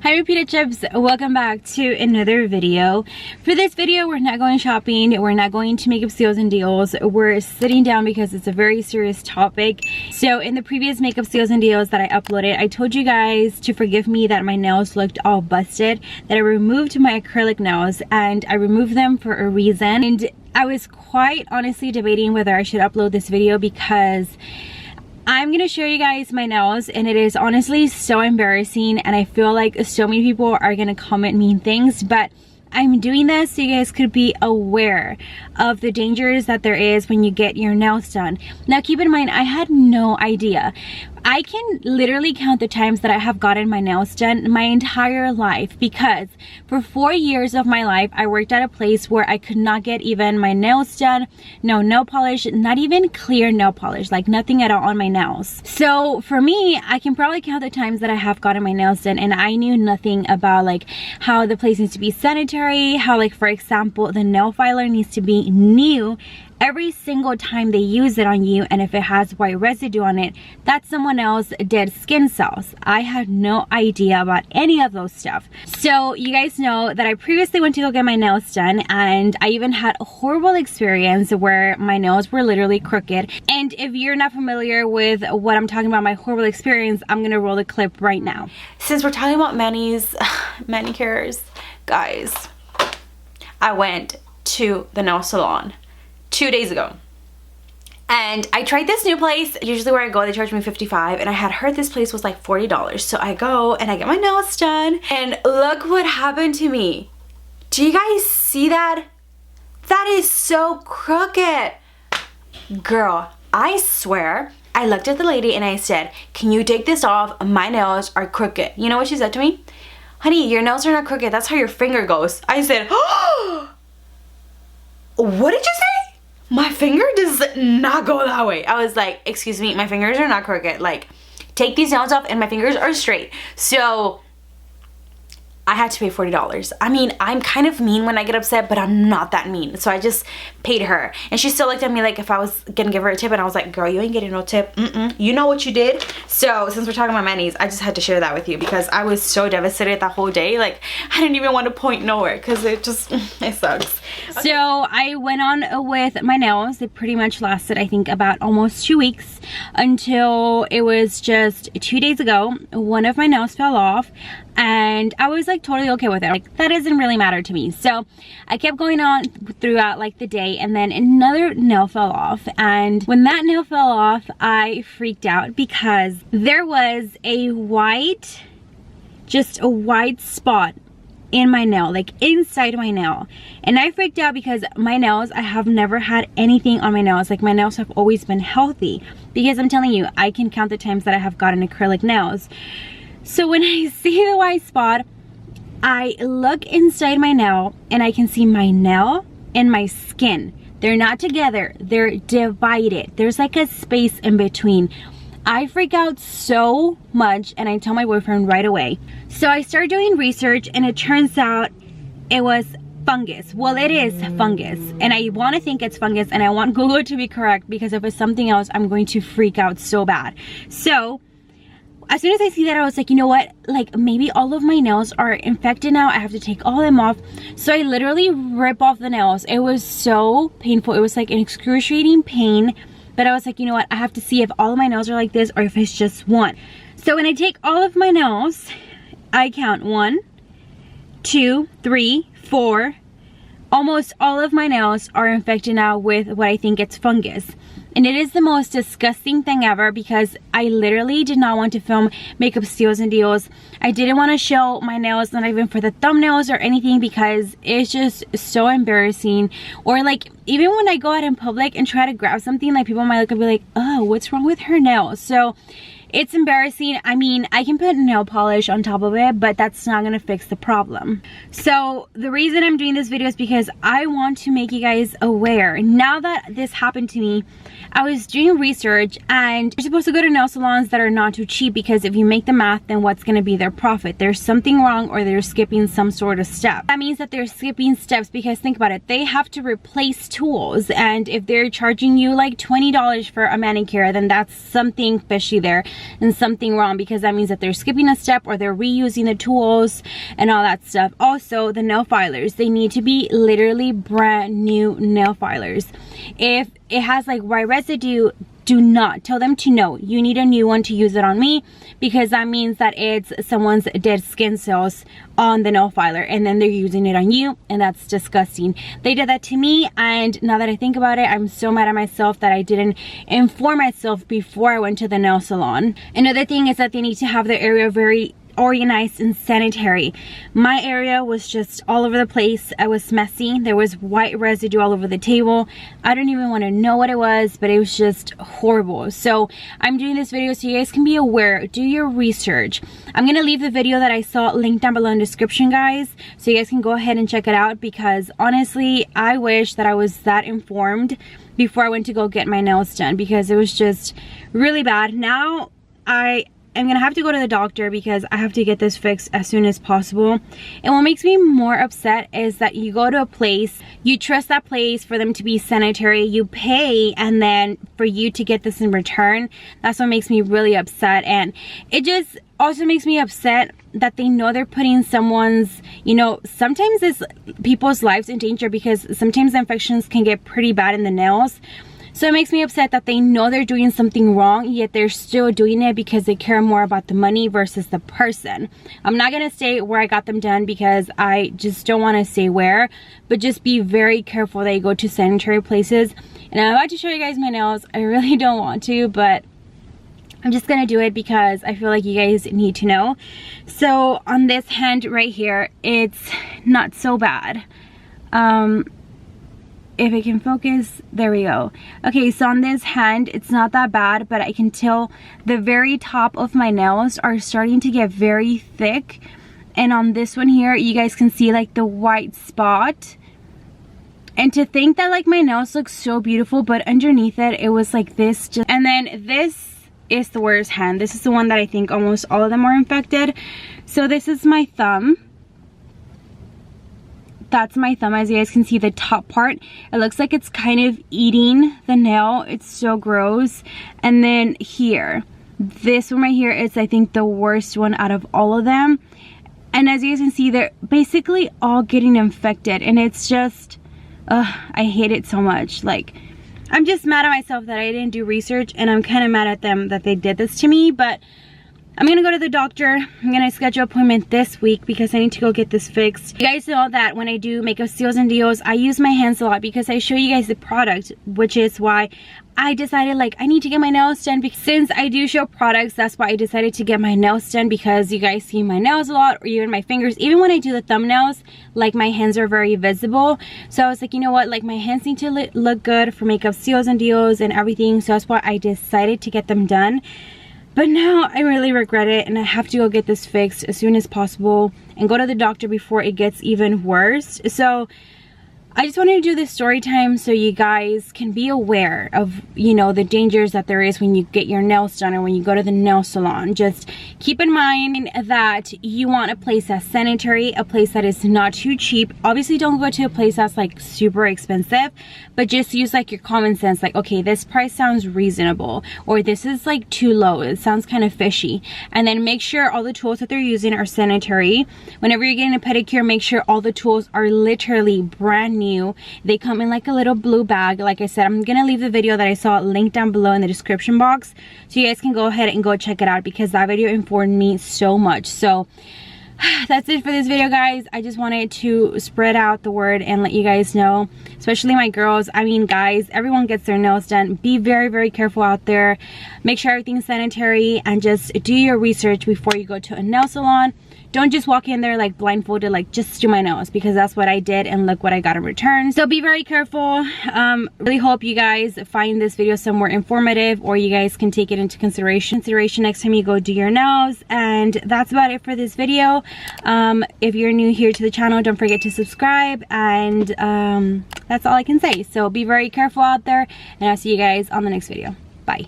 Hi repeated chips, welcome back to another video. For this video, we're not going shopping, we're not going to makeup steals and deals. We're sitting down because it's a very serious topic. So in the previous makeup steals and deals that I uploaded, I told you guys to forgive me that my nails looked all busted, that I removed my acrylic nails, and I removed them for a reason. And I was quite honestly debating whether I should upload this video because I'm gonna show you guys my nails and it is honestly so embarrassing, and I feel like so many people are gonna comment mean things, but I'm doing this so you guys could be aware of the dangers that there is when you get your nails done. Now keep in mind, I had no idea. I can literally count the times that I have gotten my nails done my entire life, because for 4 years of my life I worked at a place where I could not get even my nails done. No nail polish, not even clear nail polish, like nothing at all on my nails. So for me, I can probably count the times that I have gotten my nails done, and I knew nothing about like how the place needs to be sanitary, how like for example the nail filer needs to be new every single time they use it on you, and if it has white residue on it, that's someone else dead skin cells. I had no idea about any of those stuff. So you guys know that I previously went to go get my nails done, and I even had a horrible experience where my nails were literally crooked. And if you're not familiar with what I'm talking about, my horrible experience, I'm gonna roll the clip right now. Since we're talking about manicures, guys, I went to the nail salon 2 days ago, and I tried this new place. Usually where I go, they charge me $55, and I had heard this place was like $40. So I go and I get my nails done, and look what happened to me. Do you guys see that? That is so crooked. Girl, I swear, I looked at the lady and I said, can you take this off? My nails are crooked. You know what she said to me? Honey, your nails are not crooked. That's how your finger goes. I said, oh, what did you say? My finger does not go that way. I was like, excuse me, my fingers are not crooked. Like, take these nails off and my fingers are straight. So I had to pay $40. I mean, I'm kind of mean when I get upset, but I'm not that mean. So I just paid her, and she still looked at me like if I was gonna give her a tip, and I was like, girl, you ain't getting no tip. You know what you did. So since we're talking about manis, I just had to share that with you because I was so devastated that whole day. Like, I didn't even want to point nowhere because it just, it sucks. Okay. So I went on with my nails. It pretty much lasted, I think, about almost 2 weeks, until it was just 2 days ago, one of my nails fell off. And I was like totally okay with it. Like, that doesn't really matter to me. So I kept going on throughout like the day, and then another nail fell off. And when that nail fell off, I freaked out because there was a white, just a white spot in my nail, like inside my nail. And I freaked out because my nails, I have never had anything on my nails. Like, my nails have always been healthy, because I'm telling you, I can count the times that I have gotten acrylic nails. So when I see the white spot, I look inside my nail and I can see my nail and my skin. They're not together, they're divided. There's like a space in between. I freak out so much, and I tell my boyfriend right away. So I started doing research, and it turns out it was fungus. Well, it is fungus, and I want to think it's fungus, and I want Google to be correct, because if it's something else, I'm going to freak out so bad. So as soon as I see that, I was like, you know what, like maybe all of my nails are infected now. I have to take all of them off. So I literally rip off the nails. It was so painful. It was like an excruciating pain. But I was like, you know what, I have to see if all of my nails are like this or if it's just one. So when I take all of my nails, I count 1, 2, 3, 4. Almost all of my nails are infected now with what I think it's fungus. And it is the most disgusting thing ever, because I literally did not want to film makeup steals and deals. I didn't want to show my nails, not even for the thumbnails or anything, because it's just so embarrassing. Or like, even when I go out in public and try to grab something, like people might look and be like, oh, what's wrong with her nails? So it's embarrassing. I mean, I can put nail polish on top of it, but that's not gonna fix the problem. So the reason I'm doing this video is because I want to make you guys aware. Now that this happened to me, I was doing research, and you're supposed to go to nail salons that are not too cheap, because if you make the math, then what's going to be their profit? There's something wrong, or they're skipping some sort of step. That means that they're skipping steps, because think about it, they have to replace tools, and if they're charging you like $20 for a manicure, then that's something fishy there. and something wrong, because that means that they're skipping a step or they're reusing the tools and all that stuff. Also, the nail filers, they need to be literally brand new nail filers. If it has like white residue, do not tell them to no, you need a new one to use it on me, because that means that it's someone's dead skin cells on the nail filer and then they're using it on you, and that's disgusting. They did that to me, and now that I think about it, I'm so mad at myself that I didn't inform myself before I went to the nail salon. Another thing is that they need to have their area very organized and sanitary. My area was just all over the place. I was messy. There was white residue all over the table. I don't even want to know what it was, but it was just horrible. So I'm doing this video so you guys can be aware. Do your research. I'm gonna leave the video that I saw linked down below in the description, guys, so you guys can go ahead and check it out, because honestly I wish that I was that informed before I went to go get my nails done, because it was just really bad. Now I'm gonna have to go to the doctor because I have to get this fixed as soon as possible. And what makes me more upset is that you go to a place, you trust that place for them to be sanitary, you pay, and then for you to get this in return. That's what makes me really upset. And it just also makes me upset that they know they're putting someone's, you know, sometimes it's people's lives in danger, because sometimes the infections can get pretty bad in the nails. So it makes me upset that they know they're doing something wrong, yet they're still doing it because they care more about the money versus the person. I'm not gonna say where I got them done because I just don't want to say where, but just be very careful that you go to sanitary places. And I'm about to show you guys my nails. I really don't want to, but I'm just gonna do it because I feel like you guys need to know. So on this hand right here, it's not so bad. If it can focus, there we go. Okay, so on this hand, it's not that bad, but I can tell the very top of my nails are starting to get very thick. And on this one here, you guys can see like the white spot. And to think that like my nails look so beautiful, but underneath it, it was like this. And then this is the worst hand. This is the one that I think almost all of them are infected. So this is my thumb. That's my thumb. As you guys can see, the top part, it looks like it's kind of eating the nail. It's so gross. And then here, this one right here is, I think, the worst one out of all of them. And as you guys can see, they're basically all getting infected, and it's just I hate it so much. Like, I'm just mad at myself that I didn't do research, and I'm kind of mad at them that they did this to me. But I'm gonna go to the doctor. I'm gonna schedule an appointment this week because I need to go get this fixed. You guys know that when I do makeup steals and deals, I use my hands a lot because I show you guys the product, which is why I decided like I need to get my nails done. Because since I do show products, that's why I decided to get my nails done, because you guys see my nails a lot, or even my fingers. Even when I do the thumbnails, like my hands are very visible. So I was like, you know what, like my hands need to look good for makeup steals and deals and everything. So that's why I decided to get them done. But now I really regret it, and I have to go get this fixed as soon as possible and go to the doctor before it gets even worse. So I just wanted to do this story time so you guys can be aware of, you know, the dangers that there is when you get your nails done or when you go to the nail salon. Just keep in mind that you want a place that's sanitary, a place that is not too cheap. Obviously don't go to a place that's like super expensive, but just use like your common sense, like, okay, this price sounds reasonable, or this is like too low, it sounds kind of fishy. And then make sure all the tools that they're using are sanitary. Whenever you're getting a pedicure, make sure all the tools are literally brand new. They come in like a little blue bag. Like I said, I'm gonna leave the video that I saw linked down below in the description box, so you guys can go ahead and go check it out, because that video informed me so much. So that's it for this video, guys. I just wanted to spread out the word and let you guys know, especially my girls. I mean, guys, everyone gets their nails done. Be very, very careful out there. Make sure everything's sanitary, and just do your research before you go to a nail salon. Don't just walk in there like blindfolded, like just do my nails, because that's what I did, and look what I got in return. So be very careful. Really hope you guys find this video somewhere informative, or you guys can take it into consideration next time you go do your nails. And that's about it for this video. If you're new here to the channel, don't forget to subscribe, and that's all I can say. So be very careful out there, and I'll see you guys on the next video. Bye.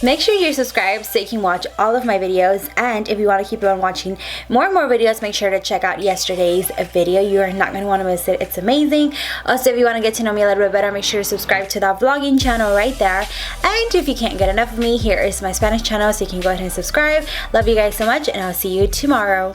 Make sure you're subscribed so you can watch all of my videos, and if you want to keep on watching more and more videos, make sure to check out yesterday's video. You are not going to want to miss it. It's amazing. Also, if you want to get to know me a little bit better, make sure to subscribe to that vlogging channel right there. And if you can't get enough of me, here is my Spanish channel, so you can go ahead and subscribe. Love you guys so much, and I'll see you tomorrow.